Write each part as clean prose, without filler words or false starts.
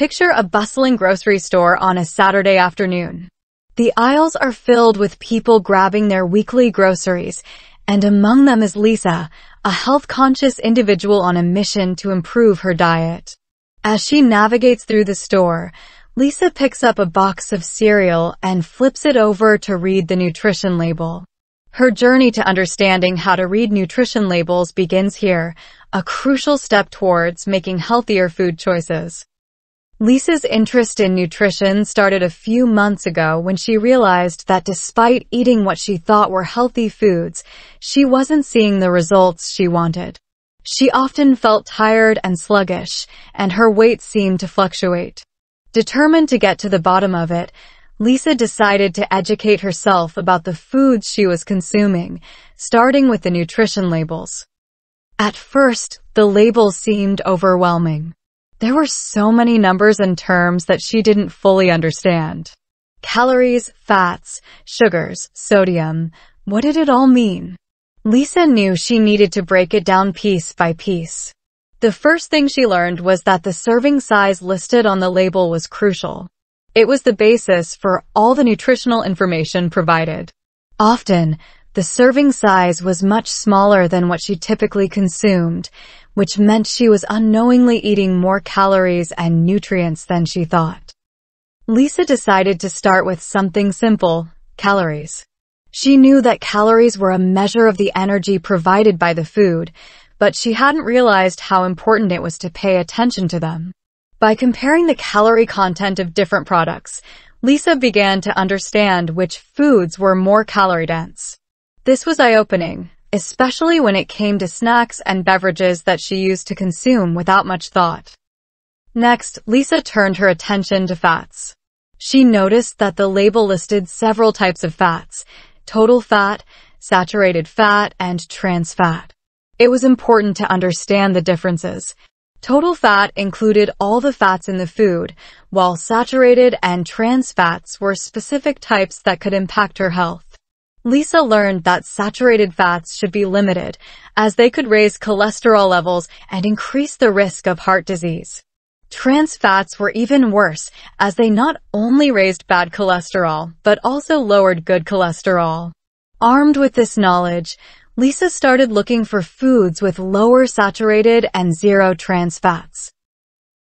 Picture a bustling grocery store on a Saturday afternoon. The aisles are filled with people grabbing their weekly groceries, and among them is Lisa, a health-conscious individual on a mission to improve her diet. As she navigates through the store, Lisa picks up a box of cereal and flips it over to read the nutrition label. Her journey to understanding how to read nutrition labels begins here, a crucial step towards making healthier food choices. Lisa's interest in nutrition started a few months ago when she realized that despite eating what she thought were healthy foods, she wasn't seeing the results she wanted. She often felt tired and sluggish, and her weight seemed to fluctuate. Determined to get to the bottom of it, Lisa decided to educate herself about the foods she was consuming, starting with the nutrition labels. At first, the labels seemed overwhelming. There were so many numbers and terms that she didn't fully understand. Calories, fats, sugars, sodium. What did it all mean? Lisa knew she needed to break it down piece by piece. The first thing she learned was that the serving size listed on the label was crucial. It was the basis for all the nutritional information provided. Often, the serving size was much smaller than what she typically consumed, which meant she was unknowingly eating more calories and nutrients than she thought. Lisa decided to start with something simple, calories. She knew that calories were a measure of the energy provided by the food, but she hadn't realized how important it was to pay attention to them. By comparing the calorie content of different products, Lisa began to understand which foods were more calorie-dense. This was eye-opening, especially when it came to snacks and beverages that she used to consume without much thought. Next, Lisa turned her attention to fats. She noticed that the label listed several types of fats: total fat, saturated fat, and trans fat. It was important to understand the differences. Total fat included all the fats in the food, while saturated and trans fats were specific types that could impact her health. Lisa learned that saturated fats should be limited, as they could raise cholesterol levels and increase the risk of heart disease. Trans fats were even worse, as they not only raised bad cholesterol, but also lowered good cholesterol. Armed with this knowledge, Lisa started looking for foods with lower saturated and zero trans fats.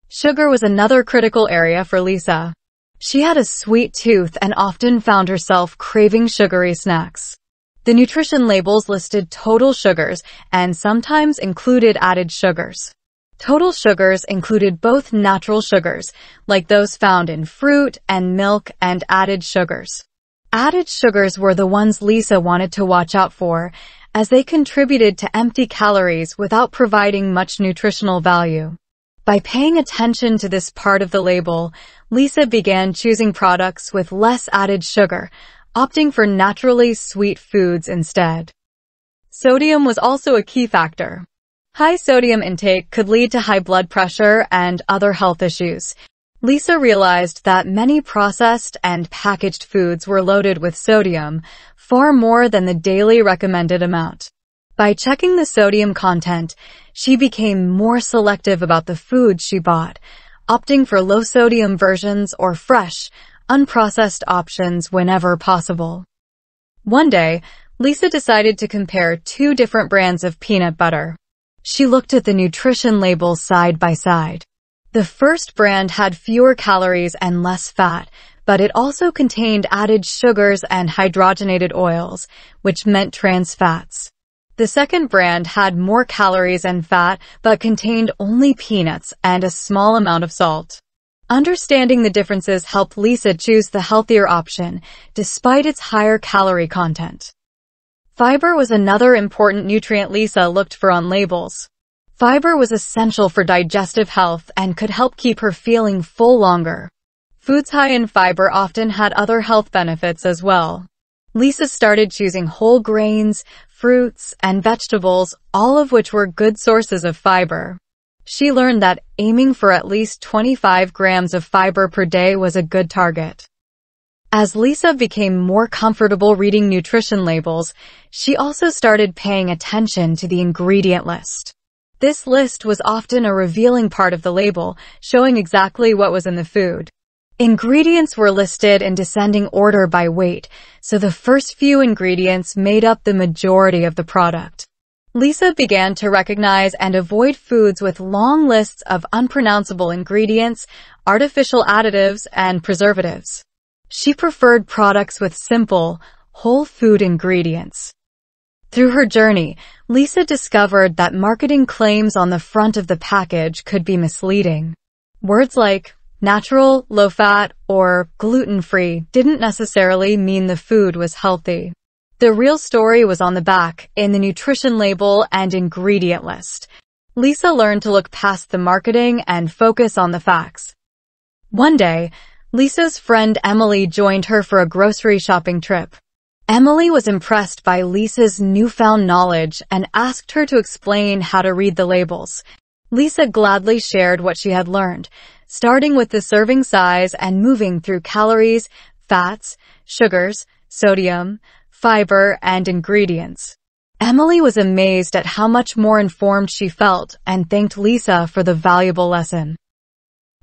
Sugar was another critical area for Lisa. She had a sweet tooth and often found herself craving sugary snacks. The nutrition labels listed total sugars and sometimes included added sugars. Total sugars included both natural sugars, like those found in fruit and milk, and added sugars. Added sugars were the ones Lisa wanted to watch out for, as they contributed to empty calories without providing much nutritional value. By paying attention to this part of the label, Lisa began choosing products with less added sugar, opting for naturally sweet foods instead. Sodium was also a key factor. High sodium intake could lead to high blood pressure and other health issues. Lisa realized that many processed and packaged foods were loaded with sodium, far more than the daily recommended amount. By checking the sodium content, she became more selective about the foods she bought, opting for low-sodium versions or fresh, unprocessed options whenever possible. One day, Lisa decided to compare 2 different brands of peanut butter. She looked at the nutrition labels side by side. The first brand had fewer calories and less fat, but it also contained added sugars and hydrogenated oils, which meant trans fats. The second brand had more calories and fat, but contained only peanuts and a small amount of salt. Understanding the differences helped Lisa choose the healthier option, despite its higher calorie content. Fiber was another important nutrient Lisa looked for on labels. Fiber was essential for digestive health and could help keep her feeling full longer. Foods high in fiber often had other health benefits as well. Lisa started choosing whole grains, fruits, and vegetables, all of which were good sources of fiber. She learned that aiming for at least 25 grams of fiber per day was a good target. As Lisa became more comfortable reading nutrition labels, she also started paying attention to the ingredient list. This list was often a revealing part of the label, showing exactly what was in the food. Ingredients were listed in descending order by weight, so the first few ingredients made up the majority of the product. Lisa began to recognize and avoid foods with long lists of unpronounceable ingredients, artificial additives, and preservatives. She preferred products with simple, whole food ingredients. Through her journey, Lisa discovered that marketing claims on the front of the package could be misleading. Words like natural, low-fat, or gluten-free didn't necessarily mean the food was healthy. The real story was on the back, in the nutrition label and ingredient list. Lisa learned to look past the marketing and focus on the facts. One day, Lisa's friend Emily joined her for a grocery shopping trip. Emily was impressed by Lisa's newfound knowledge and asked her to explain how to read the labels. Lisa gladly shared what she had learned, starting with the serving size and moving through calories, fats, sugars, sodium, fiber, and ingredients. Emily was amazed at how much more informed she felt and thanked Lisa for the valuable lesson.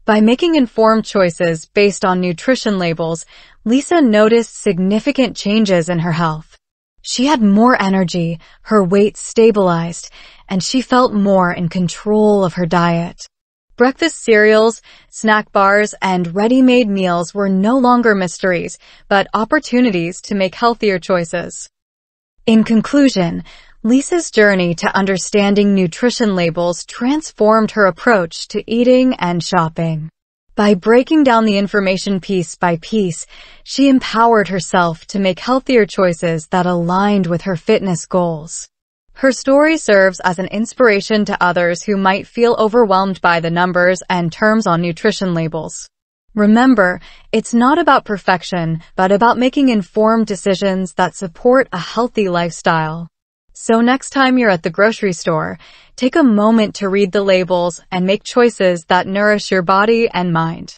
By making informed choices based on nutrition labels, Lisa noticed significant changes in her health. She had more energy, her weight stabilized, and she felt more in control of her diet. Breakfast cereals, snack bars, and ready-made meals were no longer mysteries, but opportunities to make healthier choices. In conclusion, Lisa's journey to understanding nutrition labels transformed her approach to eating and shopping. By breaking down the information piece by piece, she empowered herself to make healthier choices that aligned with her fitness goals. Her story serves as an inspiration to others who might feel overwhelmed by the numbers and terms on nutrition labels. Remember, it's not about perfection, but about making informed decisions that support a healthy lifestyle. So next time you're at the grocery store, take a moment to read the labels and make choices that nourish your body and mind.